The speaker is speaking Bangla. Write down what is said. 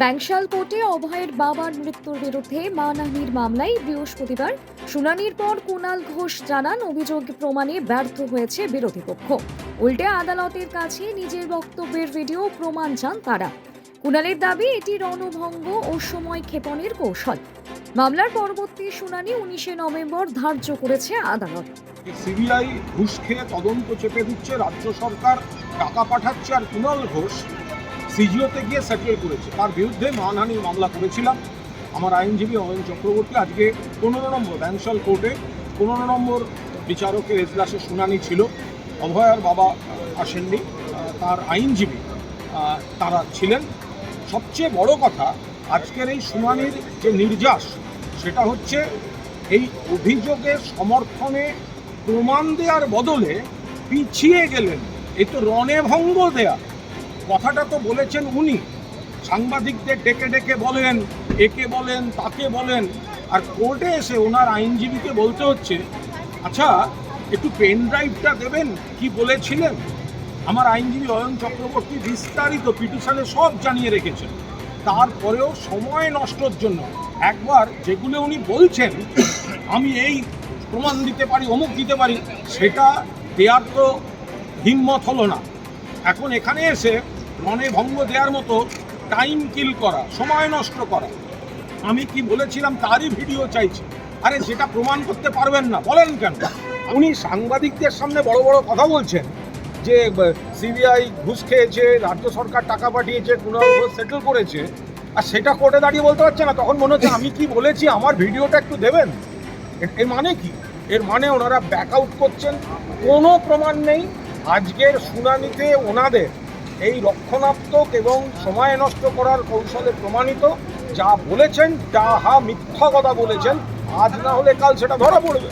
ব্যাংশাল কোর্টে অভয়ের বাবার মৃত্যুর বিরুদ্ধে মানহানির মামলায় বৃহস্পতিবার শুনানির পর কুণাল ঘোষ জানান অভিযোগ প্রমাণে ব্যর্থ হয়েছে বিরোধী পক্ষ। উল্টে আদালতের কাছে নিজের বক্তব্যের ভিডিও প্রমাণ চান তারা। কুণালের দাবি এটি রণভঙ্গ ও সময় ক্ষেপণের কৌশল। মামলার পরবর্তী শুনানি 19 নভেম্বর ধার্য করেছে আদালত। সিবিআই ঘুষ খেয়ে তদন্ত চেপে দিচ্ছে, রাজ্য সরকার টাকা পাঠাচ্ছে, আর কুণাল ঘোষ সিজিওতে গিয়ে সেটেল করেছে। তার বিরুদ্ধে মানহানির মামলা করেছিলাম। আমার আইনজীবী অয়ন চক্রবর্তী আজকে 15 নম্বর ব্যাংশাল কোর্টে 15 নম্বর বিচারকের এজলাসে শুনানি ছিল। অভয়ার বাবা আসেননি, তার আইনজীবী তারা ছিলেন। সবচেয়ে বড় কথা, আজকের এই শুনানির যে নির্যাস সেটা হচ্ছে এই অভিযোগের সমর্থনে প্রমাণ দেওয়ার বদলে পিছিয়ে গেলেন। এ তো রণভঙ্গ দেয়া। কথাটা তো বলেছেন উনি, সাংবাদিকদের ডেকে ডেকে বলেন, একে বলেন তাকে বলেন, আর কোর্টে এসে ওনার আইনজীবীকে বলতে হচ্ছে আচ্ছা একটু পেন ড্রাইভটা দেবেন, কি বলেছিলেন। আমার আইনজীবী অয়ন চক্রবর্তী বিস্তারিত পিটিশনে সব জানিয়ে রেখেছেন। তারপরেও সময় নষ্টর জন্য একবার যেগুলো উনি বলছেন আমি এই প্রমাণ দিতে পারি, অমুক দিতে পারি, সেটা দেওয়ার তো হিম্মত হলো না। এখন এখানে এসে মনে ভঙ্গ দেওয়ার মতো টাইম কিল করা, সময় নষ্ট করা। আমি কি বলেছিলাম তারই ভিডিও চাইছি। আরে যেটা প্রমাণ করতে পারবেন না বলেন কেন? উনি সাংবাদিকদের সামনে বড় বড় কথা বলছেন যে সিবিআই ঘুষ খেয়েছে, রাজ্য সরকার টাকা পাঠিয়েছে, কুণাল ঘোষ সেটেল করেছে, আর সেটা কোর্টে দাঁড়িয়ে বলতে পারছে না। তখন মনে হচ্ছে আমি কি বলেছি, আমার ভিডিওটা একটু দেবেন। এর মানে কি? এর মানে ওনারা ব্যাক আউট করছেন, কোনো প্রমাণ নেই। আজকের শুনানিতে ওনাদের এই রক্ষণাত্মক এবং সময় নষ্ট করার কৌশলে প্রমাণিত, যা বলেছেন তা মিথ্যা কথা বলেছেন। আজ না হলে কাল সেটা ধরা পড়বে।